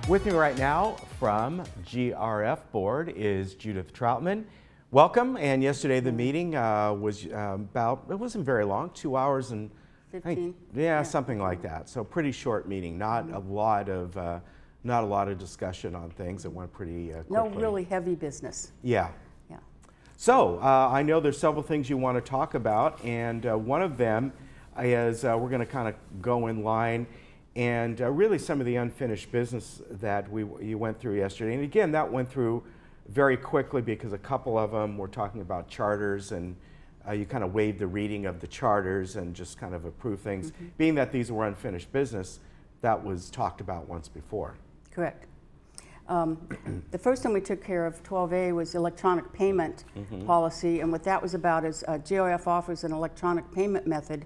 With me right now from GRF Board is Judith Troutman. Welcome. And yesterday the meeting was it wasn't very long, 2 hours and 15. Yeah, something like that. So pretty short meeting. Not a lot of discussion on things. It went pretty quickly. No really heavy business. Yeah. Yeah. So I know there's several things you want to talk about, and one of them is we're going to kind of go in line. And really some of the unfinished business that you went through yesterday. And again, that went through very quickly because a couple of them were talking about charters, and you kind of waived the reading of the charters and just kind of approved things. Mm-hmm. Being that these were unfinished business, that was talked about once before. Correct. The first one we took care of, 12A, was electronic payment policy. And what that was about is GRF offers an electronic payment method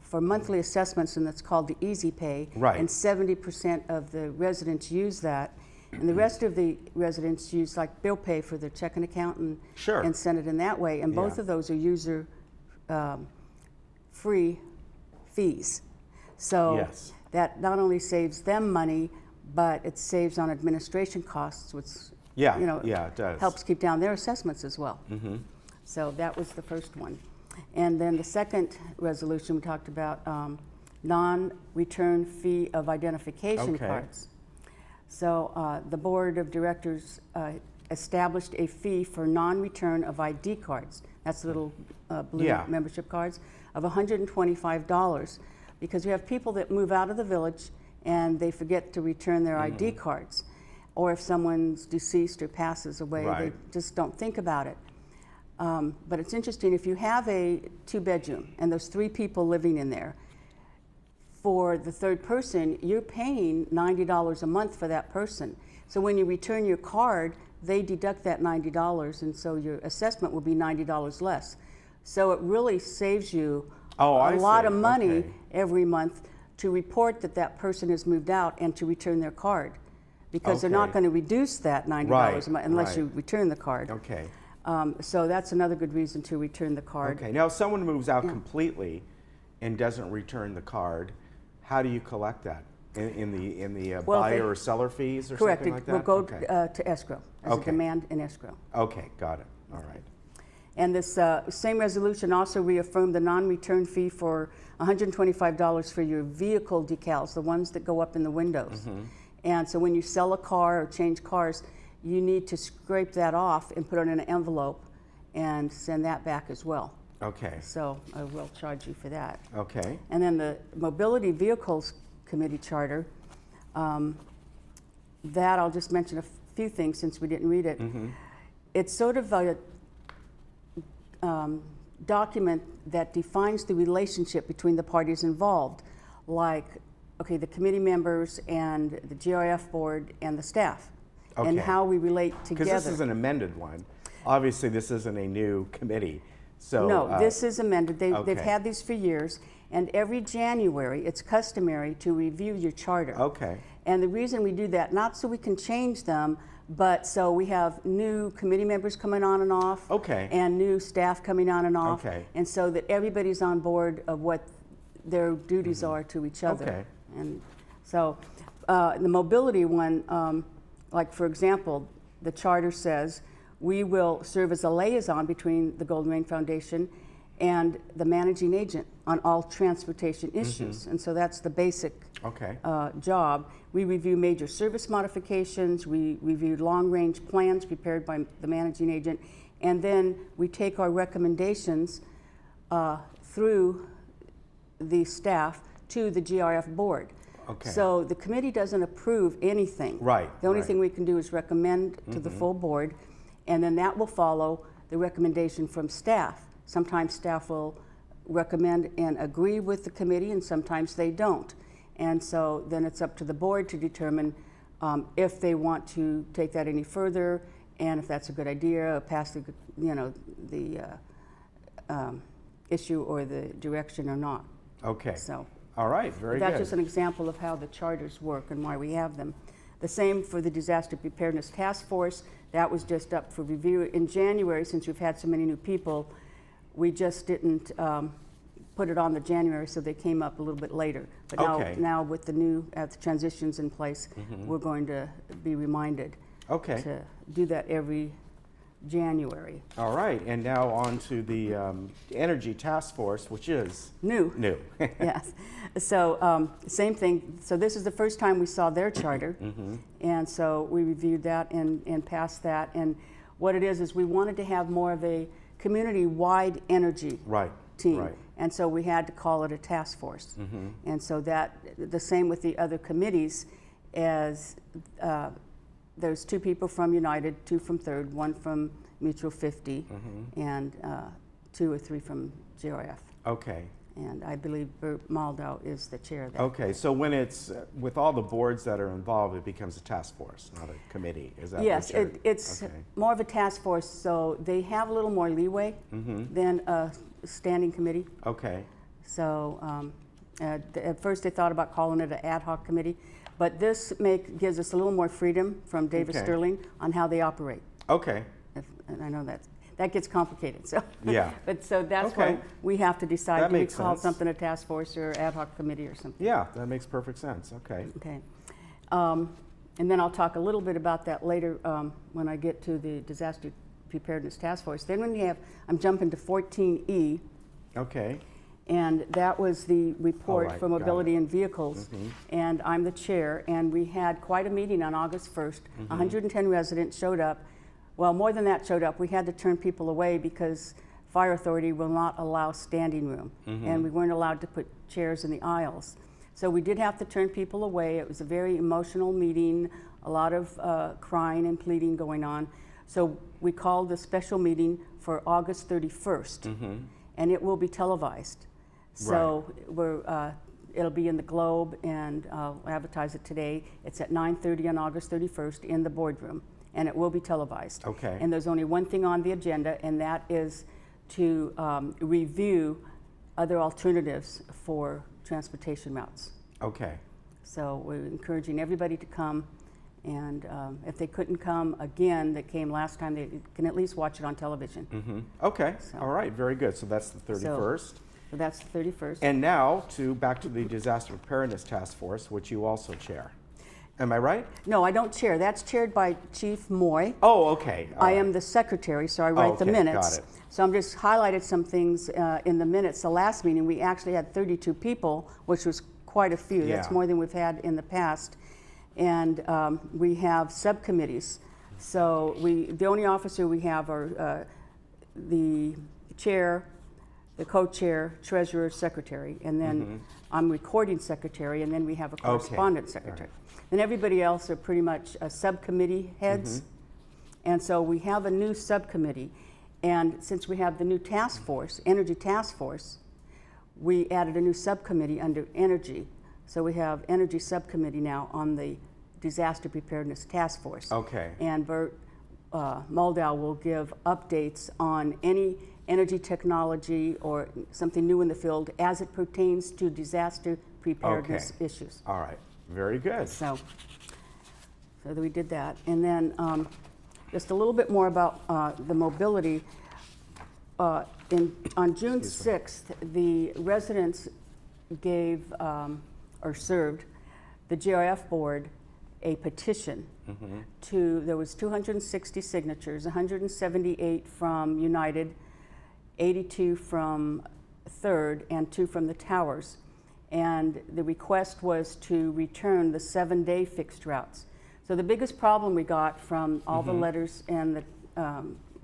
for monthly assessments, and that's called the Easy Pay. Right. And 70% of the residents use that. And the rest of the residents use like bill pay for their checking account and send it in that way. And both of those are user free fees. So that not only saves them money, but it saves on administration costs, which it does. Helps keep down their assessments as well. Mm-hmm. So that was the first one. And then the second resolution we talked about non-return fee of identification cards. So the board of directors established a fee for non-return of ID cards. That's the little blue membership cards of $125, because we have people that move out of the village and they forget to return their ID cards. Or if someone's deceased or passes away, they just don't think about it. But it's interesting, if you have a 2-bedroom and there's 3 people living in there, for the third person, you're paying $90 a month for that person. So when you return your card, they deduct that $90, and so your assessment will be $90 less. So it really saves you a lot of money every month to report that that person has moved out and to return their card, because they're not going to reduce that $90 a month unless you return the card. Okay. So that's another good reason to return the card. Okay. Now, if someone moves out completely and doesn't return the card, how do you collect that? In the buyer or seller fees or something like that? Correct. It will go to escrow as a demand in escrow. Okay, got it. All right. And this same resolution also reaffirmed the non-return fee for $125 for your vehicle decals, the ones that go up in the windows. And so when you sell a car or change cars, you need to scrape that off and put it in an envelope and send that back as well. Okay. So I will charge you for that. Okay. And then the Mobility Vehicles Committee Charter, that I'll just mention a few things since we didn't read it. It's sort of a document that defines the relationship between the parties involved, like, okay, the committee members and the GRF board and the staff, and how we relate together. Because this is an amended one. Obviously, this isn't a new committee. So, no, this is amended. They've had these for years, and every January it's customary to review your charter. Okay. And the reason we do that, not so we can change them, but so we have new committee members coming on and off, and new staff coming on and off, and so that everybody's on board of what their duties are to each other. And so the mobility one, like for example, the charter says we will serve as a liaison between the Golden Rain Foundation and the managing agent on all transportation issues. And so that's the basic job. We review major service modifications, we review long-range plans prepared by the managing agent, and then we take our recommendations through the staff to the GRF board. So the committee doesn't approve anything. The only thing we can do is recommend to the full board, and then that will follow the recommendation from staff. Sometimes staff will recommend and agree with the committee, and sometimes they don't. And so then it's up to the board to determine if they want to take that any further, and if that's a good idea, pass the issue or the direction or not. So. All right, very good. That's just an example of how the charters work and why we have them. The same for the Disaster Preparedness Task Force. That was just up for review in January. Since we've had so many new people, we just didn't put it on the January, so they came up a little bit later. But now with the new transitions in place, we're going to be reminded to do that every January. All right, and now on to the Energy Task Force, which is new. Yes. So same thing. So this is the first time we saw their charter, and so we reviewed that and passed that. And what it is we wanted to have more of a community-wide energy team, and so we had to call it a task force. And so that the same with the other committees, as there's 2 people from United, 2 from Third, 1 from Mutual 50, and 2 or 3 from GRF. Okay. And I believe Bert Maldau is the chair of that. Okay, so when it's with all the boards that are involved, it becomes a task force, not a committee. Is that yes, it's more of a task force, so they have a little more leeway than a standing committee. Okay. So at first they thought about calling it an ad hoc committee, but this gives us a little more freedom from David Sterling on how they operate. Okay. And I know that gets complicated. So yeah. But so that's why we have to decide, do we call something a task force or ad hoc committee or something? Yeah, that makes perfect sense. Okay. Okay. And then I'll talk a little bit about that later when I get to the Disaster Preparedness Task Force. Then I'm jumping to 14E. Okay. And that was the report for mobility and vehicles. And I'm the chair. And we had quite a meeting on August 1st. 110 residents showed up. Well, more than that showed up. We had to turn people away because Fire Authority will not allow standing room. And we weren't allowed to put chairs in the aisles. So we did have to turn people away. It was a very emotional meeting, a lot of crying and pleading going on. So we called the special meeting for August 31st. And it will be televised. So it'll be in the Globe, and I'll advertise it today. It's at 9:30 on August 31st in the boardroom, and it will be televised. Okay. And there's only one thing on the agenda, and that is to review other alternatives for transportation routes. Okay. So we're encouraging everybody to come, and if they couldn't come again, that came last time, they can at least watch it on television. Okay. So, all right. Very good. So that's the 31st. So that's the 31st. And now back to the Disaster Preparedness Task Force, which you also chair. Am I right? No, I don't chair. That's chaired by Chief Moy. Oh, okay. I am the secretary, so I write the minutes. Got it. So I'm just highlighted some things in the minutes. The last meeting, we actually had 32 people, which was quite a few. Yeah. That's more than we've had in the past. And we have subcommittees. So the only officer we have are the chair, the co-chair, treasurer, secretary, and then I'm recording secretary, and then we have a correspondent secretary. Right. And everybody else are pretty much subcommittee heads. And so we have a new subcommittee, and since we have the new task force, energy task force, we added a new subcommittee under energy. So we have energy subcommittee now on the Disaster Preparedness Task Force. Okay. And Bert Maldau will give updates on any energy technology or something new in the field as it pertains to disaster preparedness issues. All right, very good. So we did that. And then just a little bit more about the mobility. On June 6th, the residents gave or served the GRF board a petition there was 260 signatures, 178 from United, 82 from Third, and 2 from the towers. And the request was to return the 7-day fixed routes. So the biggest problem we got from all the letters and the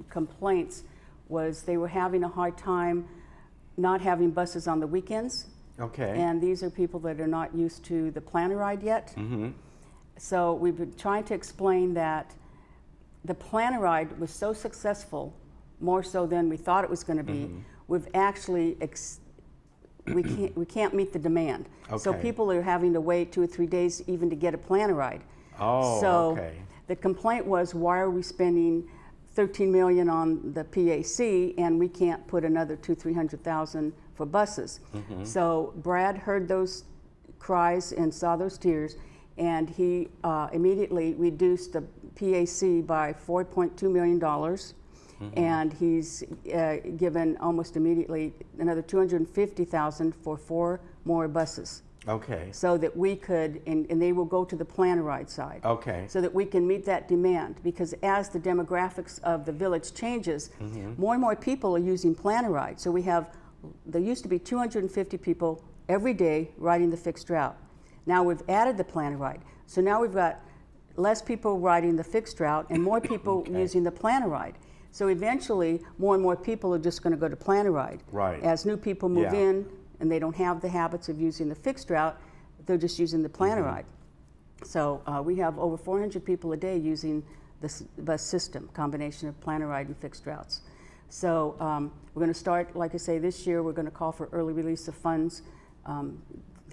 complaints was they were having a hard time not having buses on the weekends. Okay. And these are people that are not used to the planner ride yet. So we've been trying to explain that the planner ride was so successful, more so than we thought it was going to be. We've actually we can't meet the demand. Okay. So people are having to wait 2 or 3 days even to get a planner ride. Oh, so the complaint was, why are we spending $13 million on the PAC and we can't put another $200,000-300,000 for buses? So Brad heard those cries and saw those tears, and he immediately reduced the PAC by $4.2 million. and he's given almost immediately another $250,000 for 4 more buses. Okay. So that we could, and they will go to the plan-a-ride side. Okay. So that we can meet that demand, because as the demographics of the village changes, more and more people are using plan-a-ride. So there used to be 250 people every day riding the fixed route. Now we've added the plan-a-ride. So now we've got less people riding the fixed route and more people using the plan-a-ride. So eventually, more and more people are just going to go to plan-a-ride. Right. As new people move in, and they don't have the habits of using the fixed route, they're just using the plan-a-ride. So we have over 400 people a day using this bus system, combination of plan-a-ride and fixed routes. So we're going to start, like I say, this year we're going to call for early release of funds.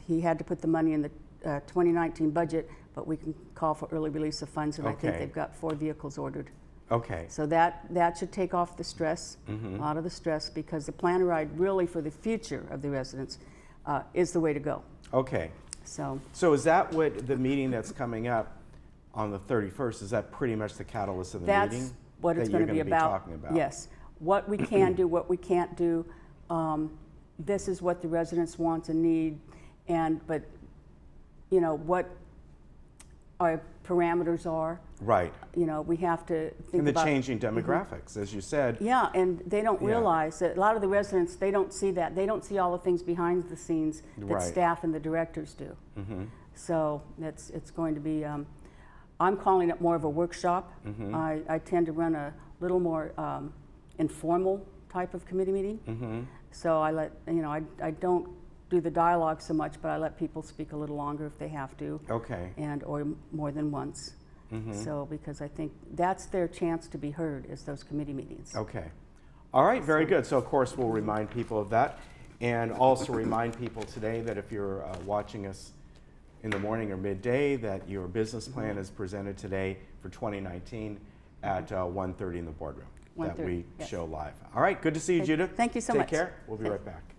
He had to put the money in the 2019 budget, but we can call for early release of funds, and I think they've got 4 vehicles ordered. Okay. So that should take off the stress, a lot of the stress, because the plan-a-ride really for the future of the residents is the way to go. Okay. So is that what the meeting that's coming up on the 31st, is that pretty much the catalyst of the meeting? That's what it's going to be about. Talking about? Yes. What we can do, what we can't do. This is what the residents want and need, but you know what our parameters are. Right. You know, we have to think and the about changing demographics, as you said. Yeah, and they don't realize that a lot of the residents, they don't see that. They don't see all the things behind the scenes that staff and the directors do. So it's going to be, I'm calling it more of a workshop. I tend to run a little more informal type of committee meeting. So I let, you know, I don't do the dialogue so much, but I let people speak a little longer if they have to. Okay. Or more than once. So, because I think that's their chance to be heard, is those committee meetings. Okay. All right, very good. So, of course, we'll remind people of that, and also remind people today that if you're watching us in the morning or midday, that your business plan is presented today for 2019 at 1:30 in the boardroom that we show live. All right, good to see you, Judith. Thank you so much. Take care. We'll be right back.